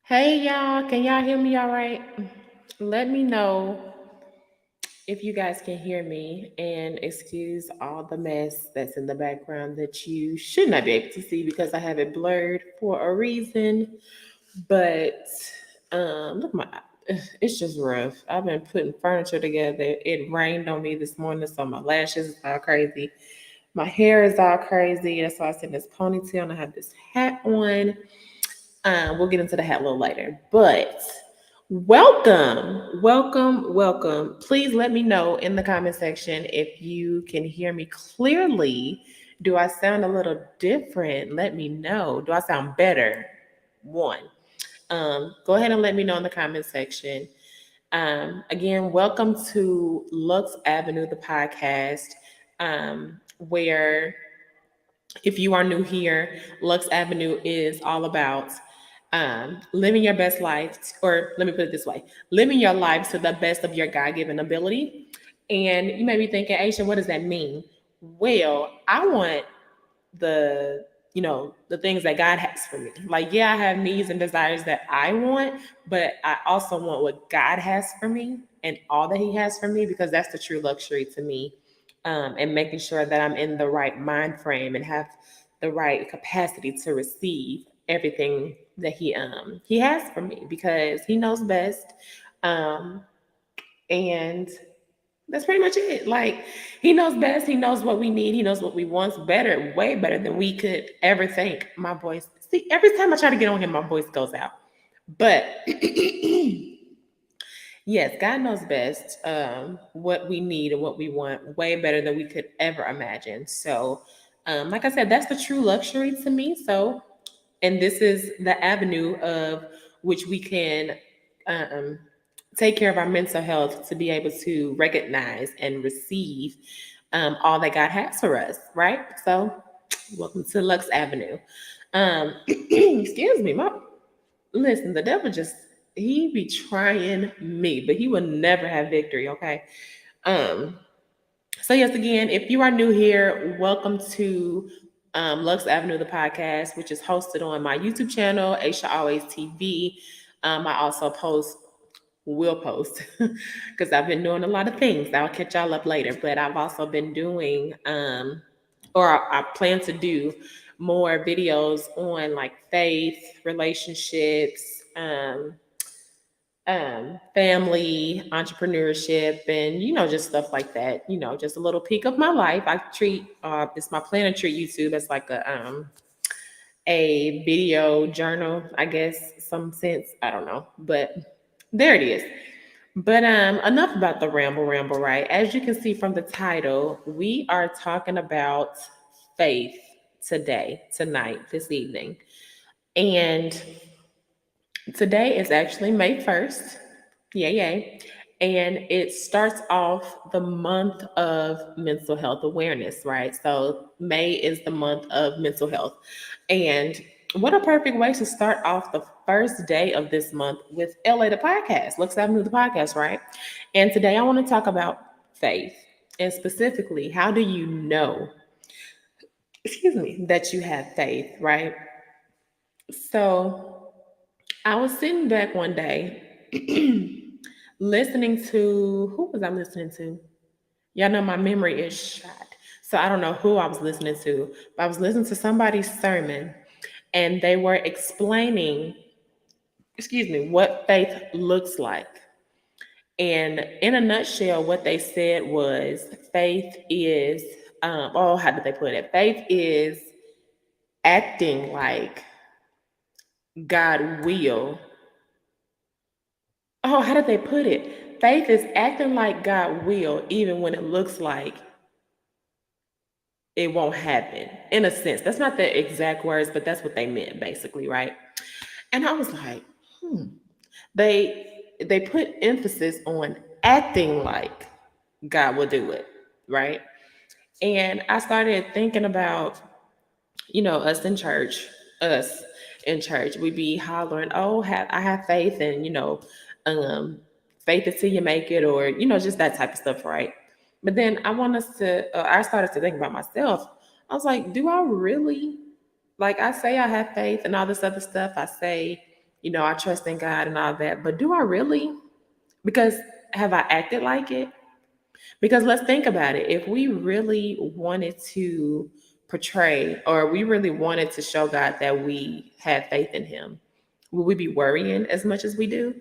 Hey y'all, can y'all hear me all right? Let me know if you guys can hear me and excuse all the mess that's in the background that you should not be able to see because I have it blurred for a reason. But look my it's just rough. I've been putting furniture together. It rained on me this morning, so my lashes is all crazy. My hair is all crazy. That's why I said this ponytail and I have this hat on. We'll get into the hat a little later. But welcome. Please let me know in the comment section if you can hear me clearly. Do I sound a little different? Let me know. Do I sound better? One. Go ahead and let me know in the comment section. Again, welcome to Lux Avenue, the podcast, where if you are new here, Lux Avenue is all about living your best life, or let me put it this way, living your life to the best of your God given ability. And you may be thinking, Aisha, what does that mean? Well, I want the things that God has for me. Like, yeah, I have needs and desires that I want, but I also want what God has for me and all that He has for me, because that's the true luxury to me. And making sure that I'm in the right mind frame and have the right capacity to receive everything that He has for me, because He knows best. Um, and that's pretty much it. Like, he knows best. He knows what we need. He knows what we want better, way better than we could ever think. My voice, see, every time I try to get on him, my voice goes out. But yes, God knows best what we need and what we want way better than we could ever imagine. So, like I said, that's the true luxury to me. So, and this is the avenue of which we can um, take care of our mental health to be able to recognize and receive all that God has for us, right? So, welcome to Lux Avenue. Excuse me, my listen. The devil just he be trying me, but he will never have victory. Okay. Um, so, yes, again, if you are new here, welcome to Lux Avenue, the podcast, which is hosted on my YouTube channel, Aisha Always TV. I also will post, because I've been doing a lot of things. I'll catch y'all up later, but I've also been doing, or I plan to do more videos on like faith, relationships, family, entrepreneurship, and just stuff like that. Just a little peek of my life. I treat it's my plan to treat YouTube as like a video journal, I guess, some sense. I don't know, but there it is. But enough about the ramble, right? As you can see from the title, we are talking about faith tonight, this evening, and today is actually May 1st. Yay. And it starts off the month of mental health awareness, right? So May is the month of mental health. And what a perfect way to start off the first day of this month with LA the podcast. Looks Avenue the podcast, right? And today I want to talk about faith. And specifically, how do you know, excuse me, that you have faith, right? So I was sitting back one day listening to, who was I listening to? Y'all know my memory is shot. So I don't know who I was listening to, but I was listening to somebody's sermon, and they were explaining, excuse me, what faith looks like. And in a nutshell, what they said was faith is, how did they put it? Faith is acting like God will. Oh, how did they put it? Faith is acting like God will, even when it looks like it won't happen. In a sense, that's not the exact words, but that's what they meant, basically, right? And I was like, they put emphasis on acting like God will do it, right? And I started thinking about, us in church, us in church, we be hollering, "Oh, I have faith," and um, faith until you make it, or just that type of stuff, right? But then I started to think about myself. I was like, do I really? Like, I say I have faith and all this other stuff. I say, I trust in God and all that. But do I really? Because have I acted like it? Because let's think about it. If we really wanted to portray, or we really wanted to show God that we had faith in Him, would we be worrying as much as we do?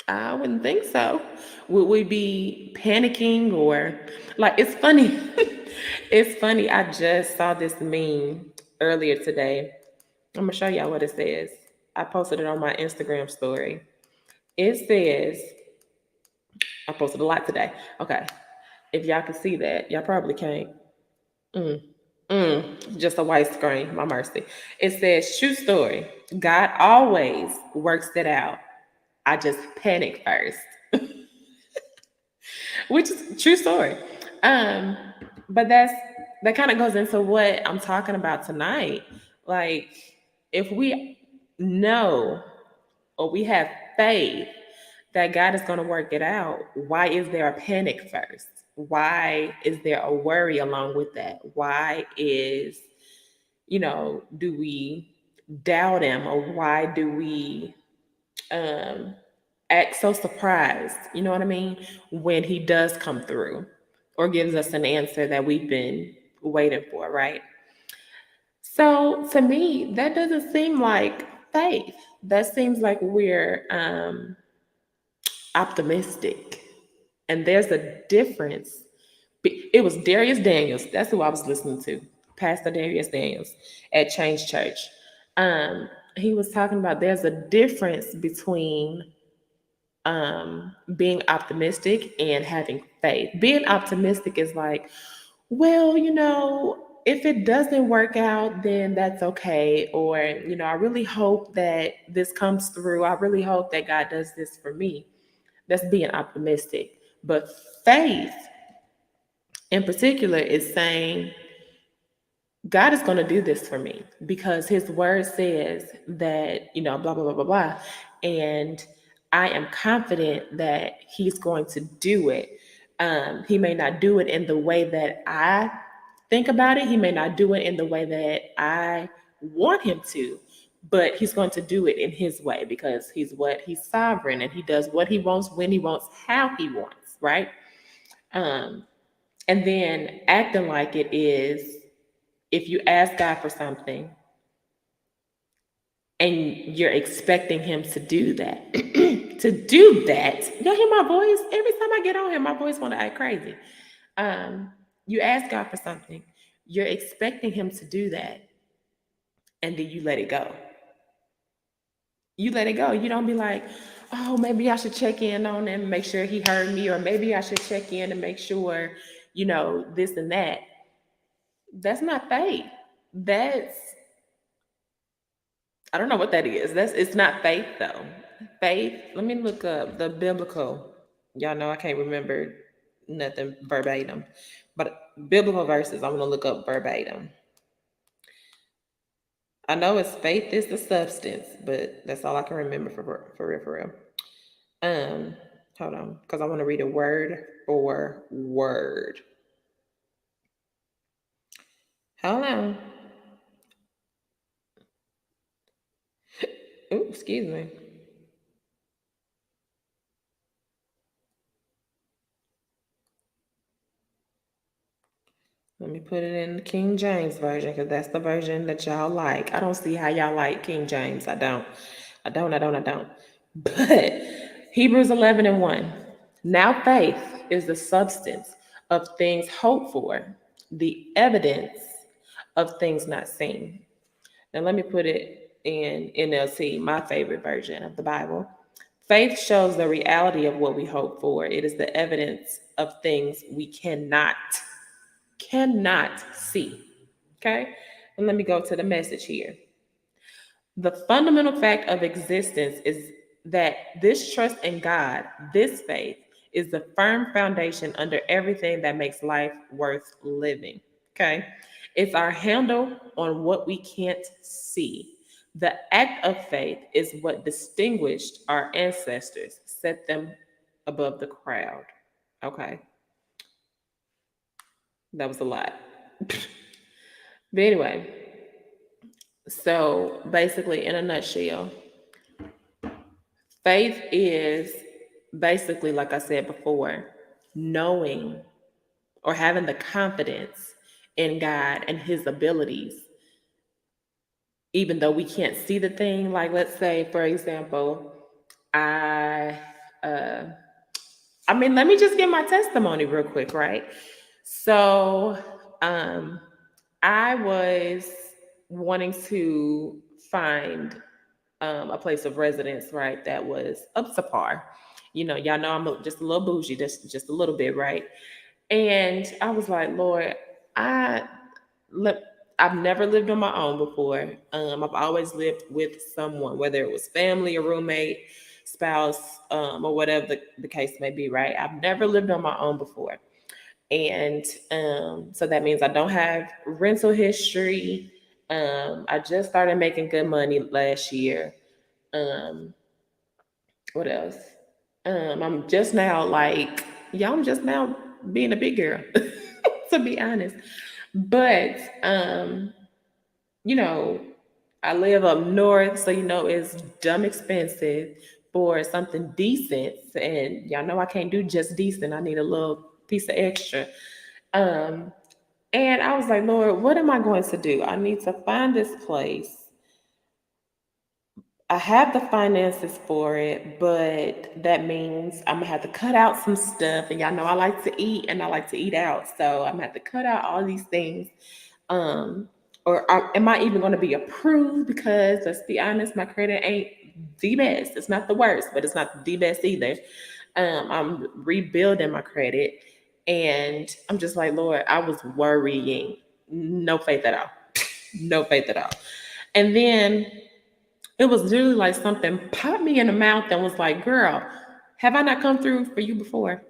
I wouldn't think so. Would we be panicking or like it's funny? It's funny. I just saw this meme earlier today. I'm gonna show y'all what it says. I posted it on my Instagram story. It says, I posted a lot today. Okay. If y'all can see that, y'all probably can't. Mm, just a white screen. My mercy. It says, true story. God always works it out. I just panicked first, which is true story. Um, but that kind of goes into what I'm talking about tonight. Like, if we know or we have faith that God is going to work it out, why is there a panic first? Why is there a worry along with that? Why is, do we doubt Him, or why do we um, act so surprised, you know what I mean, when He does come through or gives us an answer that we've been waiting for, right? So to me, that doesn't seem like faith. That seems like we're optimistic. And there's a difference. It was Darius Daniels. That's who I was listening to, Pastor Darius Daniels at Change Church. He was talking about there's a difference between being optimistic and having faith. Being optimistic is like, well, if it doesn't work out, then that's okay. Or, I really hope that this comes through. I really hope that God does this for me. That's being optimistic. But faith in particular is saying, God is going to do this for me because His word says that, blah, blah, blah, blah, blah. And I am confident that He's going to do it. He may not do it in the way that I think about it. He may not do it in the way that I want Him to, but He's going to do it in His way because He's sovereign and He does what He wants, when He wants, how He wants, right? Um, and then acting like it is, if you ask God for something and you're expecting Him to do that, y'all hear my voice? Every time I get on here, my voice want to act crazy. You ask God for something, you're expecting Him to do that, and then you let it go. You let it go. You don't be like, oh, maybe I should check in on him, make sure he heard me, or maybe I should check in and make sure, this and that. That's not faith. That's I don't know what that is. It's not faith though. Faith. Let me look up the biblical. Y'all know I can't remember nothing verbatim, but biblical verses. I'm gonna look up verbatim. I know it's faith is the substance, but that's all I can remember for real, for real. Hold on, because I want to read a word for word. Hold on. Ooh, excuse me. Let me put it in the King James version because that's the version that y'all like. I don't see how y'all like King James. I don't. But Hebrews 11 and 1. Now faith is the substance of things hoped for, the evidence of things not seen. Now let me put it in NLT, my favorite version of the Bible. Faith shows the reality of what we hope for. It is the evidence of things we cannot see. Okay? And let me go to the message here. The fundamental fact of existence is that this trust in God, this faith, is the firm foundation under everything that makes life worth living. Okay? It's our handle on what we can't see. The act of faith is what distinguished our ancestors, set them above the crowd. Okay? That was a lot. But anyway, So basically, in a nutshell, faith is basically, like I said before, knowing or having the confidence in God and his abilities, even though we can't see the thing. Like, let's say, for example, I, uh, let me just give my testimony real quick, right? So, um, I was wanting to find a place of residence, right, that was up to par. Y'all know just a little bougie, just a little bit, right? And I was like, Lord, I let I've never lived on my own before. I've always lived with someone, whether it was family, a roommate, spouse, or whatever the case may be, right? I've never lived on my own before. And so that means I don't have rental history. I just started making good money last year. Um, what else? I'm just now like, yeah, I'm just now being a big girl, to be honest. But you know, I live up north, so it's dumb expensive for something decent. And y'all know I can't do just decent. I need a little piece of extra. Um, and I was like, Lord, what am I going to do? I need to find this place. I have the finances for it, but that means I'm gonna have to cut out some stuff. And y'all know I like to eat and I like to eat out. So I'm gonna have to cut out all these things. Um, am I even gonna be approved? Because let's be honest, my credit ain't the best. It's not the worst, but it's not the best either. I'm rebuilding my credit. And I'm just like, Lord, I was worrying. No faith at all. No faith at all. And then it was literally like something popped me in the mouth and was like, girl, have I not come through for you before?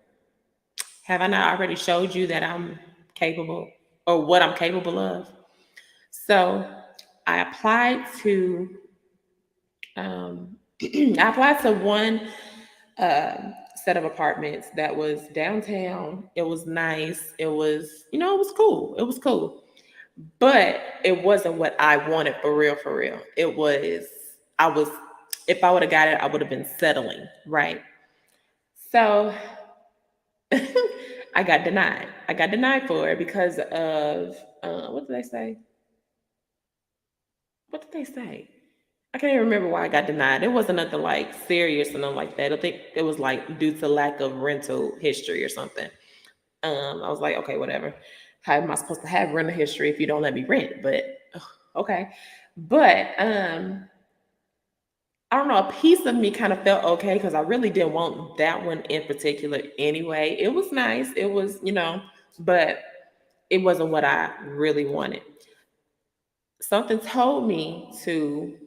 Have I not already showed you that I'm capable or what I'm capable of? So I applied to I applied to one set of apartments that was downtown. It was nice. It was, it was cool. It was cool. But it wasn't what I wanted for real, for real. I was, if I would have got it, I would have been settling, right? So I got denied. I got denied for it because of, what did they say? What did they say? I can't even remember why I got denied. It wasn't nothing like serious or nothing like that. I think it was like due to lack of rental history or something. I was like, okay, whatever. How am I supposed to have rental history if you don't let me rent? But okay. But I don't know, a piece of me kind of felt okay because I really didn't want that one in particular anyway. It was nice. It was, but it wasn't what I really wanted. Something told me to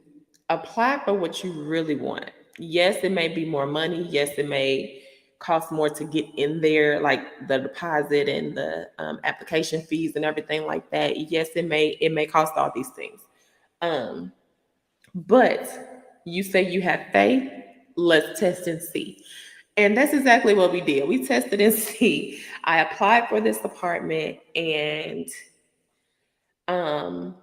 apply for what you really want. Yes, it may be more money. Yes, it may cost more to get in there, like the deposit and the application fees and everything like that. Yes, it may cost all these things. Um, but you say you have faith. Let's test and see. And that's exactly what we did. We tested and see. I applied for this apartment and um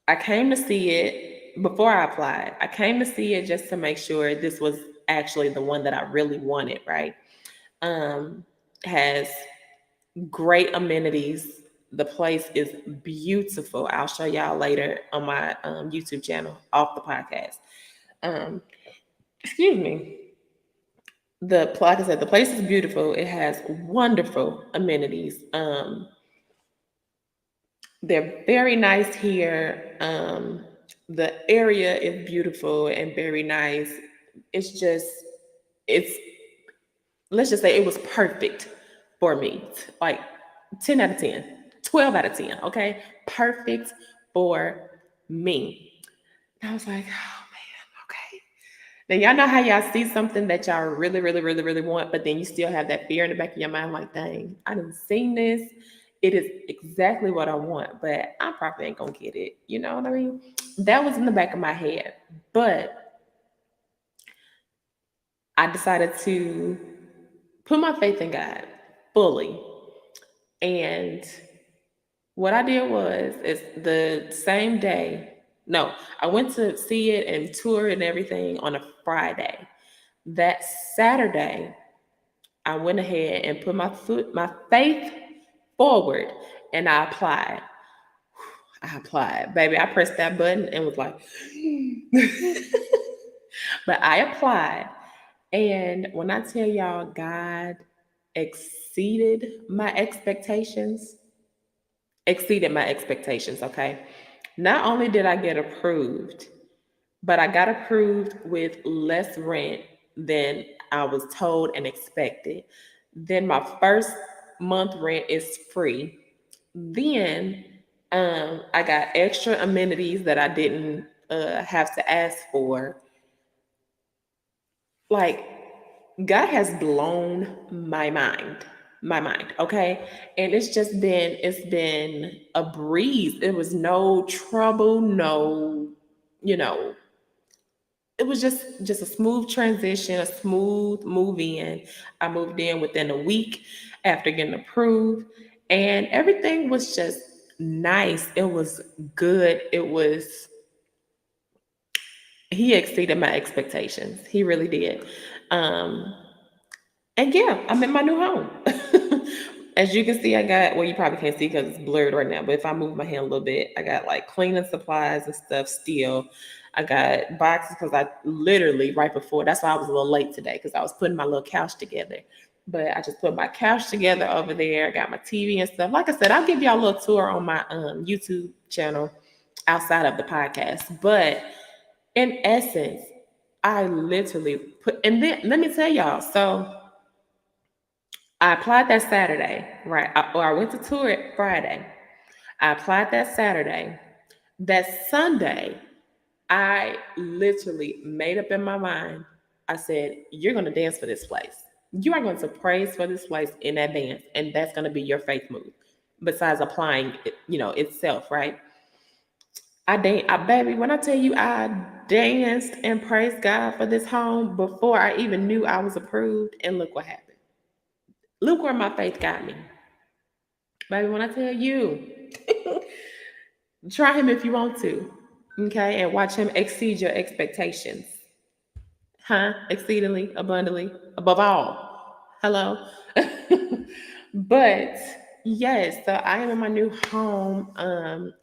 I came to see it before I applied. I came to see it just to make sure this was actually the one that I really wanted, right? Um, has great amenities. The place is beautiful. I'll show y'all later on my YouTube channel off the podcast. Um, excuse me. Like I said, the place is beautiful. It has wonderful amenities. They're very nice here. The area is beautiful and very nice. It's just, it's, let's just say it was perfect for me. Like 10 out of 10, 12 out of 10. Okay. Perfect for me. And I was like, oh man, okay. Now y'all know how y'all see something that y'all really, really, really, really want, but then you still have that fear in the back of your mind, like, dang, I didn't seen this. It is exactly what I want, but I probably ain't gonna get it. You know what I mean? That was in the back of my head. But I decided to put my faith in God fully. And what I did was, is the same day. No, I went to see it and tour and everything on a Friday. That Saturday, I went ahead and put my faith forward, and I applied. I applied, baby. I pressed that button and was like, but I applied. And when I tell y'all, God exceeded my expectations, exceeded my expectations, okay? Not only did I get approved, but I got approved with less rent than I was told and expected. Then my first month rent is free. Then I got extra amenities that I didn't have to ask for. Like, God has blown my mind, okay? And it's been a breeze. It was no trouble, no, you know, it was just a smooth transition, a smooth move in. I moved in within a week after getting approved, and everything was just nice. It was good. It was He exceeded my expectations. He really did. Um, And yeah, I'm in my new home. As you can see, I got, well, you probably can't see because it's blurred right now, but if I move my hand a little bit, I got like cleaning supplies and stuff still. I got boxes because I literally right before, that's why I was a little late today because I was putting my little couch together. But I just put my couch together over there. I got my TV and stuff. Like I said, I'll give y'all a little tour on my YouTube channel outside of the podcast. But in essence, I literally put, and then let me tell y'all, so I applied that Saturday, right? Or I went to tour it Friday. I applied that Saturday. That Sunday, I literally made up in my mind. I said, "You're going to dance for this place. You are going to praise for this place in advance, and that's going to be your faith move." Besides applying, itself, right? Baby. When I tell you, I danced and praised God for this home before I even knew I was approved, and look what happened. Look where my faith got me. Baby, when I tell you, try him if you want to, okay? And watch him exceed your expectations. Huh? Exceedingly, abundantly, above all. Hello? But yes, so I am in my new home.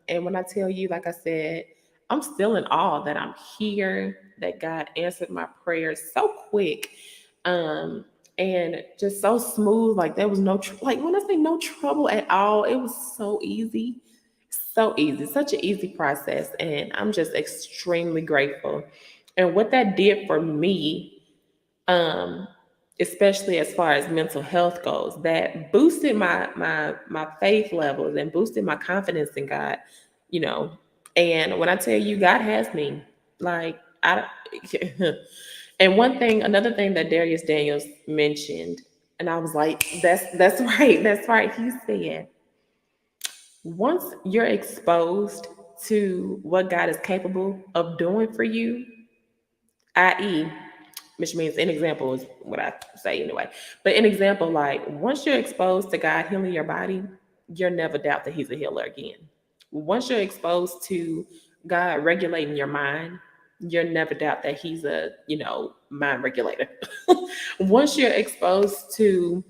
And when I tell you, like I said, I'm still in awe that I'm here, that God answered my prayers so quick. Um, and just so smooth. Like there was like when I say no trouble at all, it was so easy. So easy, such an easy process. And I'm just extremely grateful. And what that did for me, um, especially as far as mental health goes, that boosted my faith levels and boosted my confidence in God, you know. And when I tell you, God has me, like I. And another thing that Darius Daniels mentioned, and I was like, that's right, that's right. He said, once you're exposed to what God is capable of doing for you, i.e., which means an example is what I say anyway. But an example, like once you're exposed to God healing your body, you'll never doubt that He's a healer again. Once you're exposed to God regulating your mind, you'll never doubt that He's a, mind regulator. Once you're exposed to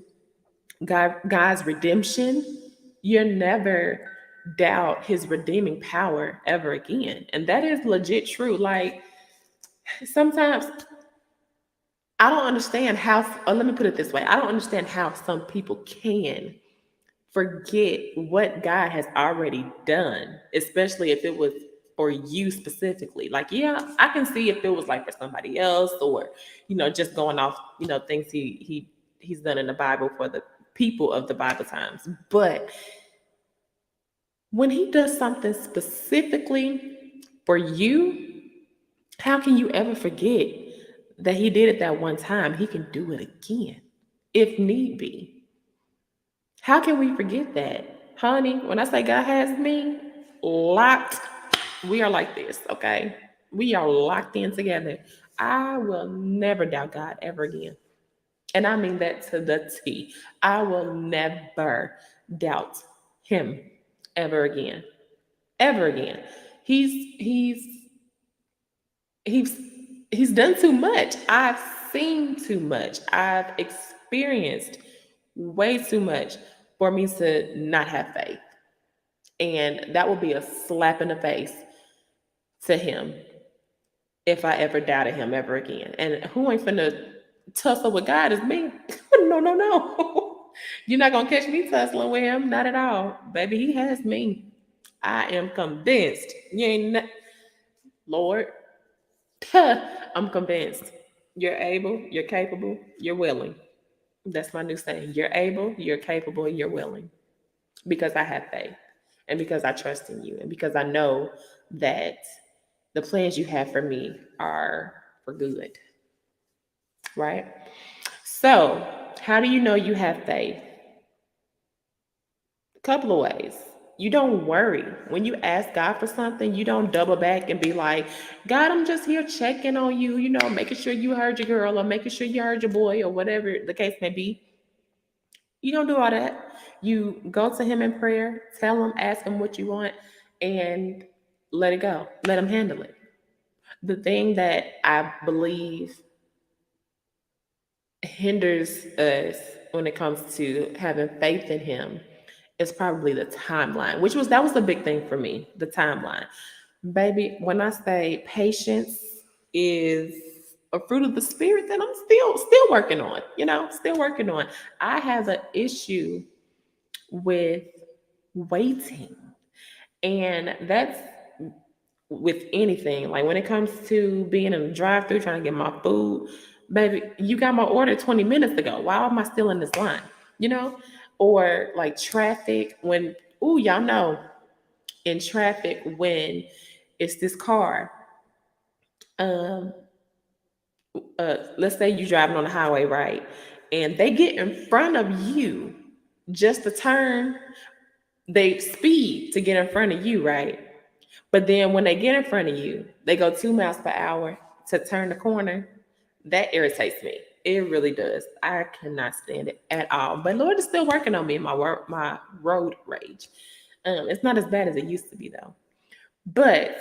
God's redemption, you'll never doubt His redeeming power ever again. And that is legit true. Like sometimes I don't understand how, or let me put it this way, I don't understand how some people can forget what God has already done, especially if it was for you specifically. Like, yeah, I can see if it was like for somebody else or, just going off, things he's done in the Bible for the people of the Bible times. But when he does something specifically for you, how can you ever forget that he did it that one time? He can do it again if need be. How can we forget that? Honey, when I say God has me locked, we are like this, okay? We are locked in together. I will never doubt God ever again. And I mean that to the T. I will never doubt him ever again. Ever again. He's he's he's he's done too much. I've seen too much. I've experienced way too much for me to not have faith. And that will be a slap in the face to him if I ever doubted him ever again. And who ain't finna tussle with God is me. No, no, no. You're not gonna catch me tussling with him. Not at all. Baby, he has me. I am convinced. You ain't not, Lord. I'm convinced. You're able, you're capable, you're willing. That's my new saying. You're able, you're capable, and you're willing. Because I have faith. And because I trust in you. And because I know that the plans you have for me are for good. Right? So, how do you know you have faith? A couple of ways. You don't worry. When you ask God for something, you don't double back and be like, God, I'm just here checking on you, making sure you heard your girl or making sure you heard your boy or whatever the case may be. You don't do all that. You go to him in prayer, tell him, ask him what you want, and let it go. Let him handle it. The thing that I believe hinders us when it comes to having faith in him is probably the timeline, that was the big thing for me, the timeline. Baby, when I say patience is a fruit of the spirit that I'm still working on, still working on. I have an issue with waiting. And that's with anything. Like when it comes to being in a drive-through trying to get my food, baby, you got my order 20 minutes ago. Why am I still in this line? You know? Or like traffic when, y'all know, in traffic when it's this car. Um, let's say you're driving on the highway, right? And they get in front of you just to turn, they speed to get in front of you, right? But then when they get in front of you, they go 2 miles per hour to turn the corner. That irritates me. It really does. I cannot stand it at all. But Lord is still working on me in my road rage. It's not as bad as it used to be though. But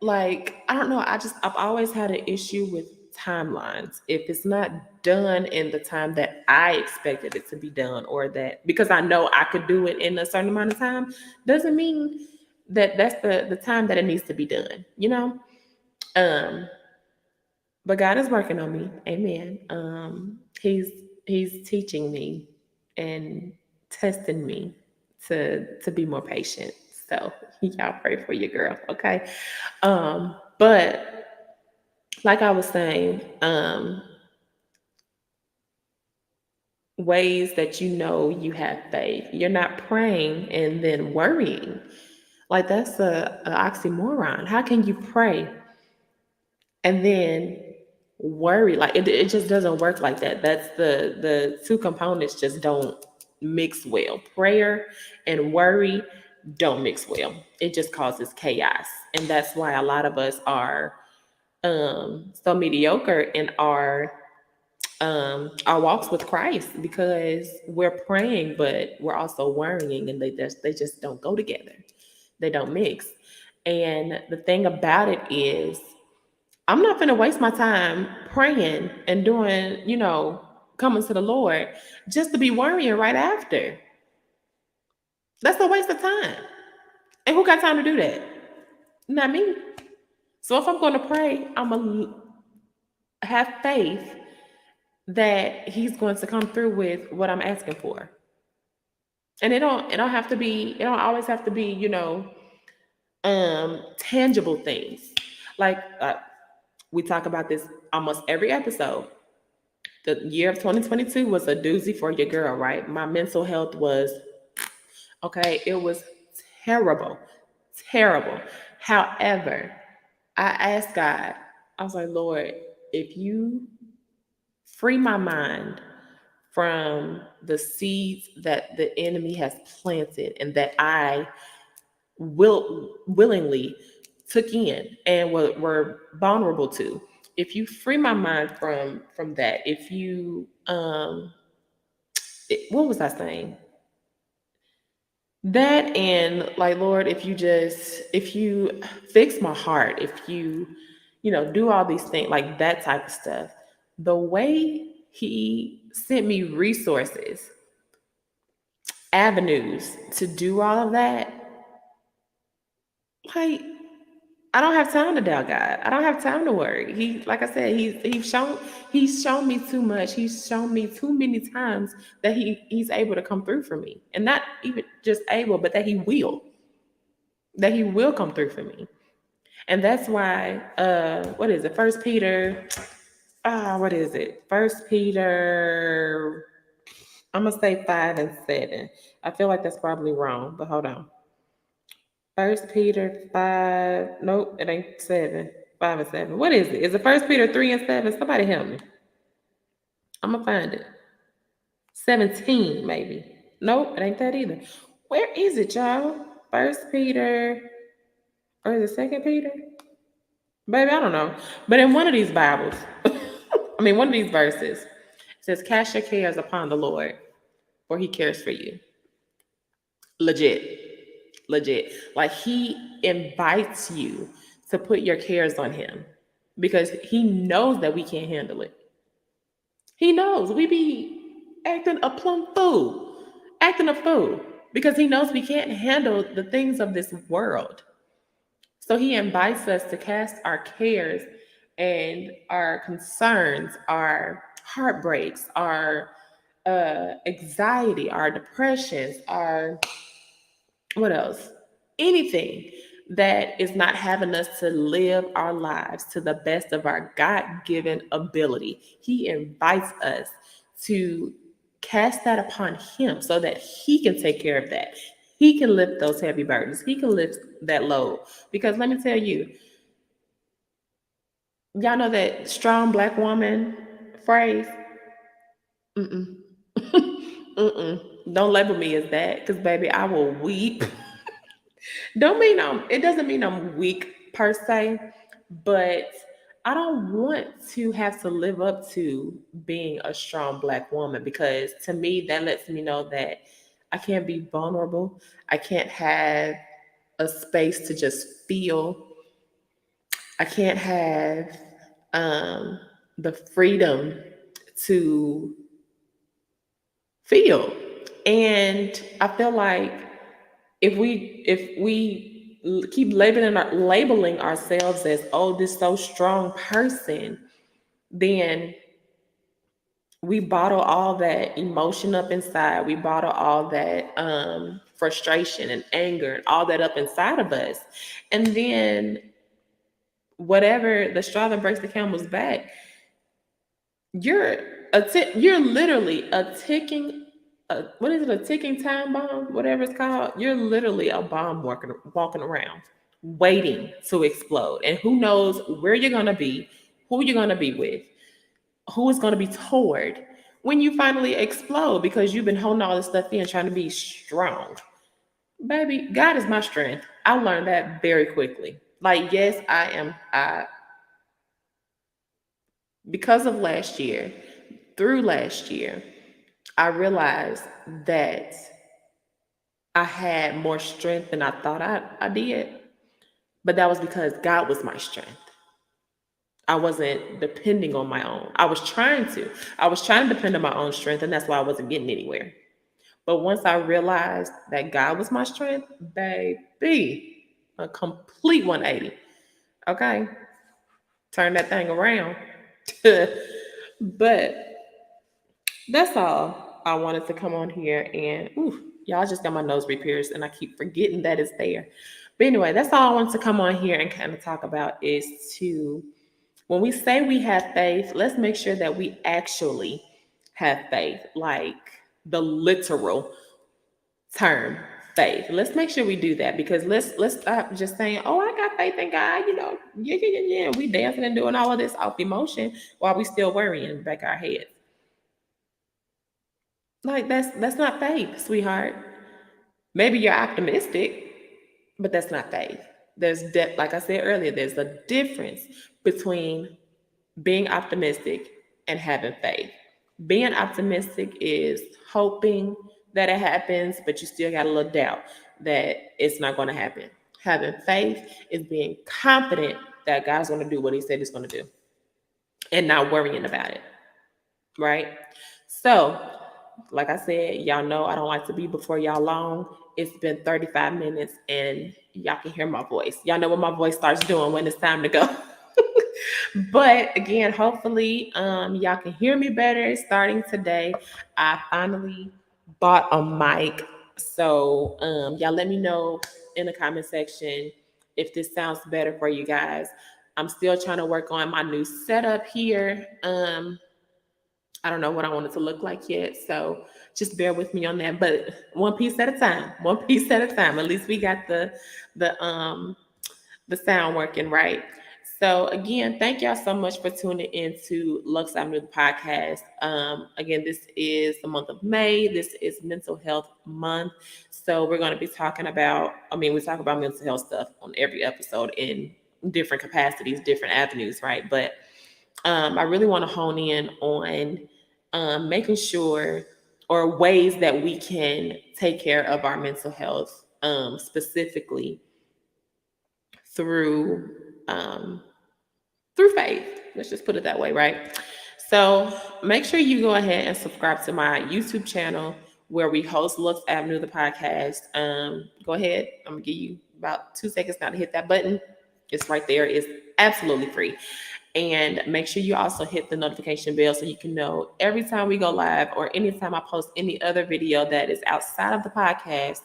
like, I don't know. I've always had an issue with timelines. If it's not done in the time that I expected it to be done, or that because I know I could do it in a certain amount of time, doesn't mean that that's the time that it needs to be done, Um, but God is working on me. Amen. He's teaching me and testing me to be more patient. So y'all pray for your girl, okay? But like I was saying, ways that you have faith. You're not praying and then worrying. Like that's a oxymoron. How can you pray and then worry? Like it just doesn't work like that. That's the two components just don't mix well. Prayer and worry don't mix well. It just causes chaos. And that's why a lot of us are so mediocre in our walks with Christ, because we're praying but we're also worrying, and they just don't go together. They don't mix. And the thing about it is, I'm not going to waste my time praying and doing, coming to the Lord just to be worrying right after. That's a waste of time. And who got time to do that? Not me. So if I'm going to pray, I'm going to have faith that he's going to come through with what I'm asking for. And it don't always have to be, tangible things. Like we talk about this almost every episode. The year of 2022 was a doozy for your girl, right? My mental health was okay. It was terrible, terrible. However, I asked God, I was like, Lord, if you free my mind from the seeds that the enemy has planted and that I willingly took in and were vulnerable to. If you free my mind from that, if you what was I saying? That and like, Lord, if you fix my heart, if you, do all these things, like that type of stuff. The way he sent me resources, avenues to do all of that, like, I don't have time to doubt God. I don't have time to worry. He, like I said, he's shown me too much. He's shown me too many times that he's able to come through for me, and not even just able, but that he will come through for me. And that's why, what is it? First Peter, what is it? First Peter, I'm gonna say 5 and 7. I feel like that's probably wrong, but hold on. First Peter 5, nope, it ain't 7. 5 and 7. What is it? Is it First Peter 3 and 7? Somebody help me. I'm gonna find it. 17, maybe. Nope, it ain't that either. Where is it, y'all? First Peter, or is it Second Peter? Baby, I don't know. But in one of these Bibles, one of these verses, it says, "Cast your cares upon the Lord, for he cares for you." Legit. Legit. Like, he invites you to put your cares on him because he knows that we can't handle it. He knows we be acting a plumb fool, acting a fool because he knows we can't handle the things of this world. So he invites us to cast our cares and our concerns, our heartbreaks, our anxiety, our depressions, our what else? Anything that is not having us to live our lives to the best of our God given ability. He invites us to cast that upon him so that he can take care of that. He can lift those heavy burdens. He can lift that load. Because let me tell you, y'all know that strong black woman phrase? Mm-mm. Mm-mm. Don't label me as that because, baby, I will weep. It doesn't mean I'm weak per se, but I don't want to have to live up to being a strong black woman because to me that lets me know that I can't be vulnerable. I can't have a space to just feel. I can't have um, the freedom to feel. And I feel like if we keep labeling ourselves as, oh, this so strong person, then we bottle all that emotion up inside. We bottle all that frustration and anger and all that up inside of us, and then whatever the straw that breaks the camel's back, you're you're literally a ticking, what is it, a ticking time bomb, whatever it's called. You're literally a bomb walking around waiting to explode, and who knows where you're going to be, who you're going to be with, who is going to be toward when you finally explode because you've been holding all this stuff in trying to be strong. Baby, God is my strength. I learned that very quickly. Like, yes, I because of last year, through last year, I realized that I had more strength than I thought I did. But that was because God was my strength. I wasn't depending on my own. I was trying to. I was trying to depend on my own strength, and that's why I wasn't getting anywhere. But once I realized that God was my strength, baby, a complete 180. Okay, turn that thing around. But that's all I wanted to come on here and y'all just got my nose repairs and I keep forgetting that it's there. But anyway, that's all I wanted to come on here and kind of talk about is to when we say we have faith, let's make sure that we actually have faith, like the literal term faith. Let's make sure we do that because let's stop just saying, "Oh, I got faith in God," yeah. We dancing and doing all of this off emotion while we still worrying in the back of our heads. Like that's not faith, sweetheart. Maybe you're optimistic, but that's not faith. Like I said earlier, there's a difference between being optimistic and having faith. Being optimistic is hoping that it happens, but you still got a little doubt. that it's not going to happen. Having faith is being confident that God's going to do what he said he's going to do and not worrying about it, right? So, like I said, y'all know I don't like to be before y'all long. It's been 35 minutes and y'all can hear my voice. Y'all know what my voice starts doing when it's time to go. But again, hopefully y'all can hear me better starting today. I finally bought a mic. So y'all let me know in the comment section if this sounds better for you guys. I'm still trying to work on my new setup here. I don't know what I want it to look like yet. So just bear with me on that. But one piece at a time. One piece at a time. At least we got the sound working right. So again, thank y'all so much for tuning in to Lux Avenue the podcast. Again, this is the month of May. This is Mental Health Month. So we're going to be talking about, we talk about mental health stuff on every episode in different capacities, different avenues, right? But I really want to hone in on making sure or ways that we can take care of our mental health, specifically through through faith. Let's just put it that way, right? So make sure you go ahead and subscribe to my YouTube channel where we host Lux Avenue the podcast. Go ahead. I'm gonna give you about 2 seconds now to hit that button. It's right there. It's absolutely free. And make sure you also hit the notification bell so you can know every time we go live or anytime I post any other video that is outside of the podcast.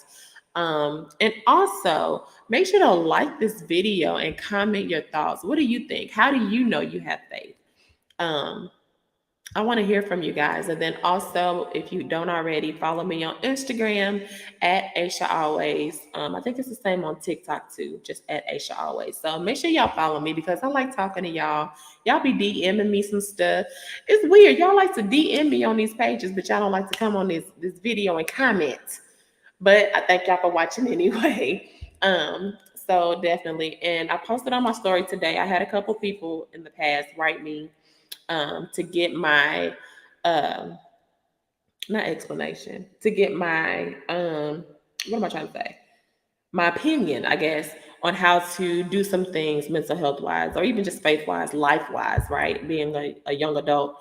And also make sure to like this video and comment your thoughts. What do you think? How do you know you have faith? I want to hear from you guys. And then also, if you don't already, follow me on Instagram at Aisha Always. I think it's the same on TikTok too, just at Aisha Always. So make sure y'all follow me because I like talking to y'all. Y'all be DMing me some stuff. It's weird. Y'all like to DM me on these pages, but y'all don't like to come on this video and comment. But I thank y'all for watching anyway. So definitely. And I posted on my story today. I had a couple people in the past write me to get my not explanation, to get my what am I trying to say? My opinion, I guess, on how to do some things mental health wise or even just faith wise, life wise, right? Being a young adult.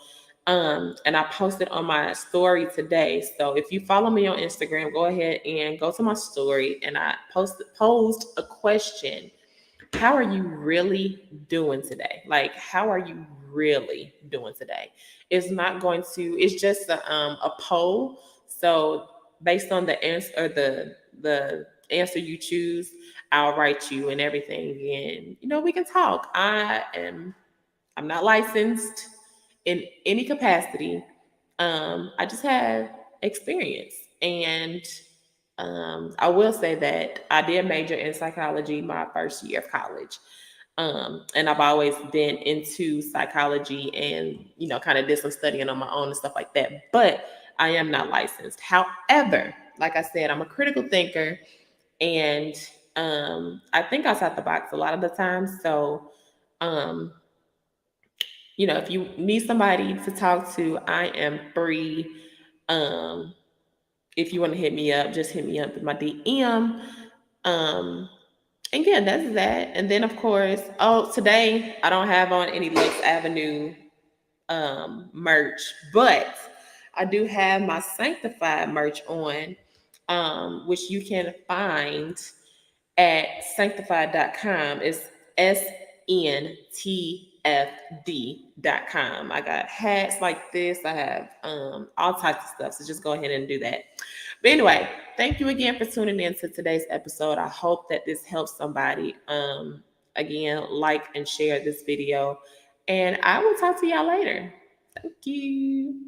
And I posted on my story today. So if you follow me on Instagram, go ahead and go to my story and I posed a question. How are you really doing today? Like, how are you really doing today? It's just a poll. So based on the answer or the answer you choose, I'll write you and everything. And we can talk. I'm not licensed in any capacity. I just have experience. And I will say that I did major in psychology my first year of college. And I've always been into psychology and, kind of did some studying on my own and stuff like that. But I am not licensed. However, like I said, I'm a critical thinker and I think outside the box a lot of the time. So, if you need somebody to talk to, I am free. If you want to hit me up, just hit me up in my DM. And yeah, that's that. And then of course, today I don't have on any Lux Avenue merch, but I do have my Sanctified merch on, which you can find at sanctified.com. It's SNTFD.com. I got hats like this. I have all types of stuff. So just go ahead and do that. But anyway, thank you again for tuning in to today's episode. I hope that this helps somebody. Again, like and share this video. And I will talk to y'all later. Thank you.